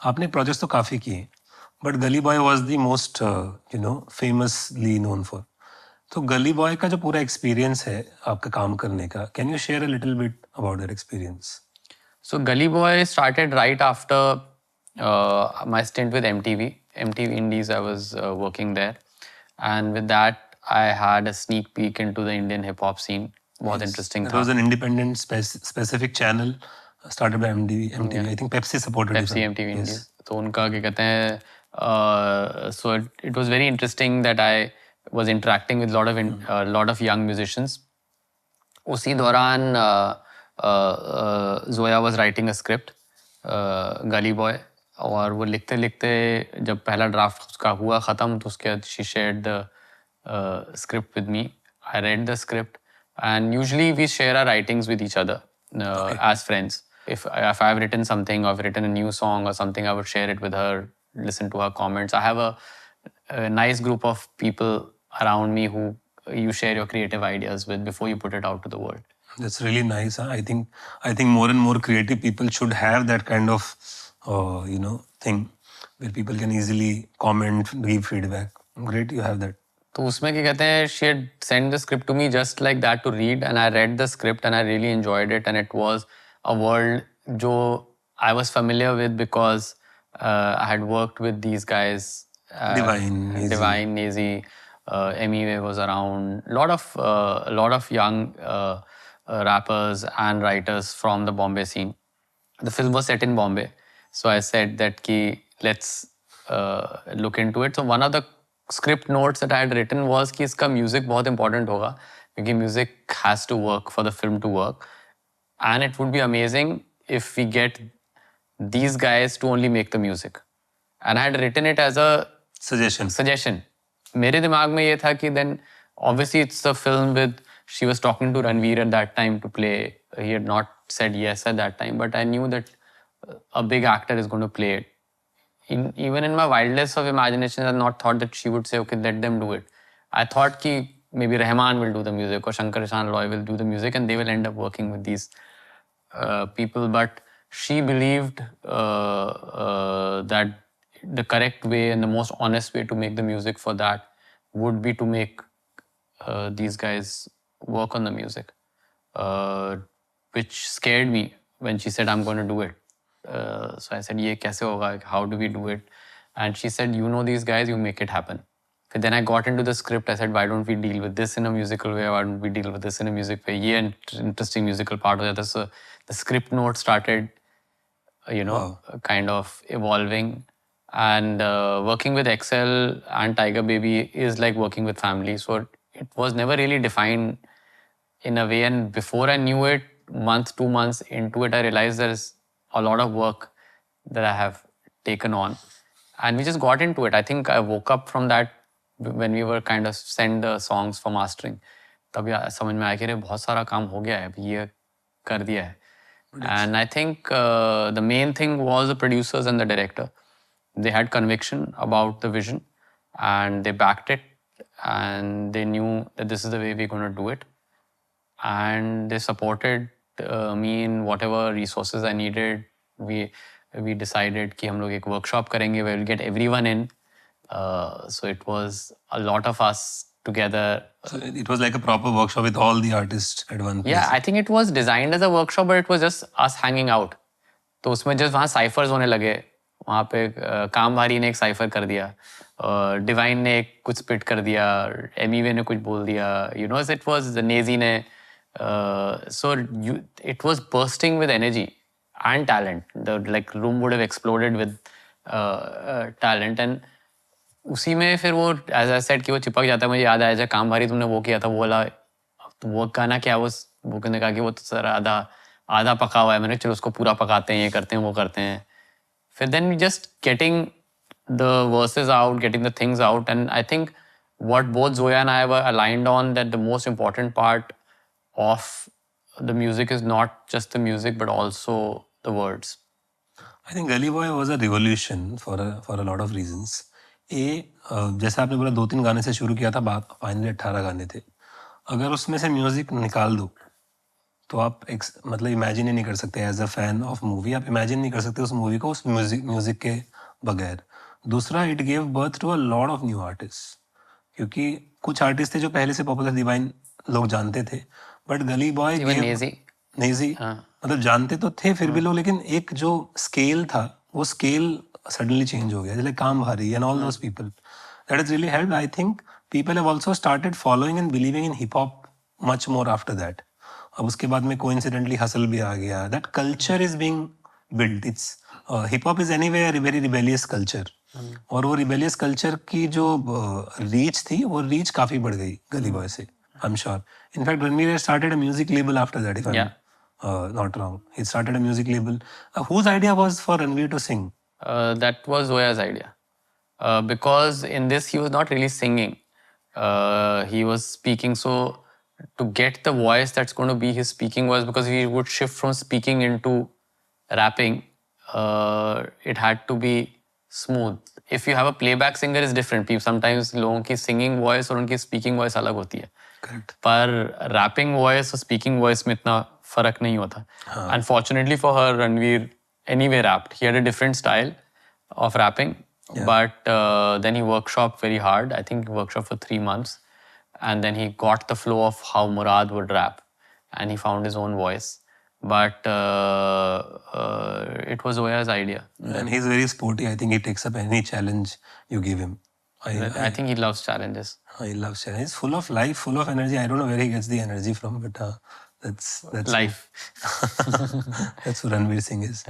आपने प्रोजेक्ट्स तो काफ़ी किए, बट गली boy was the most famously known for. तो गली बॉय का जो पूरा एक्सपीरियंस है आपका काम करने का, can you share a little bit about that experience? So Gully Boy started right after my stint with MTV. MTV Indies, I was working there. And with that, I had a sneak peek into the Indian hip hop scene. बहुत interesting That था. was an independent specific channel started by MTV. Yeah. I think Pepsi supported you. Pepsi MTV Yes. Indies. तो उनका क्या कहते हैं, so it was very interesting that I was interacting with lot of young musicians. उसी दौरान Zoya was writing a script गली boy, और वो लिखते लिखते जब पहला ड्राफ्ट उसका हुआ ख़त्म तो उसके बाद she shared the script with me. I read the script and usually we share our writings with each other as friends. If I've written something, I've written a new song or something, I would share it with her, listen to her comments. I have a nice group of people around me who you share your creative ideas with before you put it out to the world. That's really nice. Huh? I think more and more creative people should have that kind of thing where people can easily comment, give feedback. Great, you have that. तो उसमें क्या कहते हैं, she had sent the script to me just like that to read, and I read the script and I really enjoyed it, and it was a world जो I was familiar with because I had worked with these guys. Divine, Nazy, Emiway was around. A lot of young rappers and writers from the Bombay scene. The film was set in Bombay, so I said that ki let's look into it. So one of the script notes that I had written was कि इसका music बहुत important होगा क्योंकि music has to work for the film to work, and it would be amazing if we get these guys to only make the music. And I had written it as a suggestion. मेरे दिमाग में ये था कि then obviously it's a film with, she was talking to Ranveer at that time to play. He had not said yes at that time, but I knew that a big actor is going to play it. Even in my wildest of imagination, I had not thought that she would say, okay, let them do it. I thought ki maybe Rahman will do the music or Shankar Ihsaan Loy will do the music and they will end up working with these people. But she believed that the correct way and the most honest way to make the music for that would be to make these guys work on the music, which scared me when she said, I'm going to do it. So I said, ये कैसे होगा? How do we do it? And she said, you know these guys, you make it happen. But then I got into the script. I said, why don't we deal with this in a musical way? Why don't we deal with this in a music way? ये interesting musical part हो जाता है. So the script note started, kind of evolving. And working with XL and Tiger Baby is like working with family. So it was never really defined in a way. And before I knew it, 2 months into it, I realized there's a lot of work that I have taken on. And we just got into it. I think I woke up from that when we were kind of sent the songs for mastering. तब समझ में आया कि बहुत सारा काम हो गया है, अभी ये कर दिया है. And I think the main thing was the producers and the director. They had conviction about the vision and they backed it and they knew that this is the way we're going to do it. And they supported me in whatever resources I needed. We decided कि हम लोग एक workshop करेंगे where we'll get everyone in. So it was a lot of us together. So it was like a proper workshop with all the artists at one place. Yeah, I think it was designed as a workshop, but it was just us hanging out. तो उसमें just वहाँ ciphers होने लगे. वहाँ पे काम भारी ने एक cipher कर दिया, डिवाइन ने एक कुछ spit कर दिया, एमीवे ने कुछ बोल दिया. So it was the Nazy ने. So it was bursting with energy and talent. The room would have exploded with talent. And उसी में फिर वो, as I said, कि वो चिपक जाता है. मुझे याद आया, जब काम भारी तुमने वो किया था, वो वाला वो गाना क्या, वो ने कहा कि वो तो सर आधा पका हुआ है. मैंने चलो उसको पूरा पकाते हैं, ये करते हैं, वो करते हैं. फिर then just getting the verses out, getting the things out. And I think what both Zoya and I were aligned on, that the most important part of the music is not just the music but also the words. I think Gully Boy was a revolution for a lot of reasons. जैसे आपने बोला 2-3 गाने से शुरू किया था, बात finally 18 गाने थे. अगर उसमें से म्यूजिक निकाल दो तो आप मतलब इमेजिन ही नहीं कर सकते as a fan of movie, आप इमेजिन नहीं कर सकते उस मूवी को उस म्यूजिक के बगैर. दूसरा, it gave birth to a lot of new artist, क्योंकि कुछ आर्टिस्ट थे जो पहले से पॉपुलर डिवाइन लोग जानते थे, बट गली बॉय Even Nazy. नेजी हाँ. मतलब जानते तो थे फिर भी लोग, लेकिन एक जो स्केल था वो स्केल सडनली चेंज हो गया, जैसे काम भारी and all those people, that is really help. I think people have also started following and believing in hip hop much more after that. अब उसके बाद में कोइंसिडेंटली हसल भी आ गया, that culture is being build. It's hip hop is anyway a very rebellious culture, और वो rebellious culture की जो रीच थी वो रीच काफी बढ़ गई गली बॉय से, I am sure. In fact Ranveer started a music label after that, if I am not wrong. He started a music label. Whose idea was for Ranveer to sing? That was Zoya's idea. Because in this, he was not really singing. He was speaking. So to get the voice that's going to be his speaking voice, because he would shift from speaking into rapping, it had to be smooth. If you have a playback singer, it's different. Sometimes लोगों की singing voice और उनकी speaking voice अलग होती है. Correct. पर rapping voice और speaking voice में इतना फर्क नहीं होता. Unfortunately for her, Ranveer anyway rapped. He had a different style of rapping, but then he workshopped very hard. I think he workshopped for 3 months, and then he got the flow of how Murad would rap, and he found his own voice. But it was Zoya's idea. And he's very sporty. I think he takes up any challenge you give him. I think he loves challenges. He loves challenge. He's full of life, full of energy. I don't know where he gets the energy from, but that's Life. that's who Ranveer Singh is.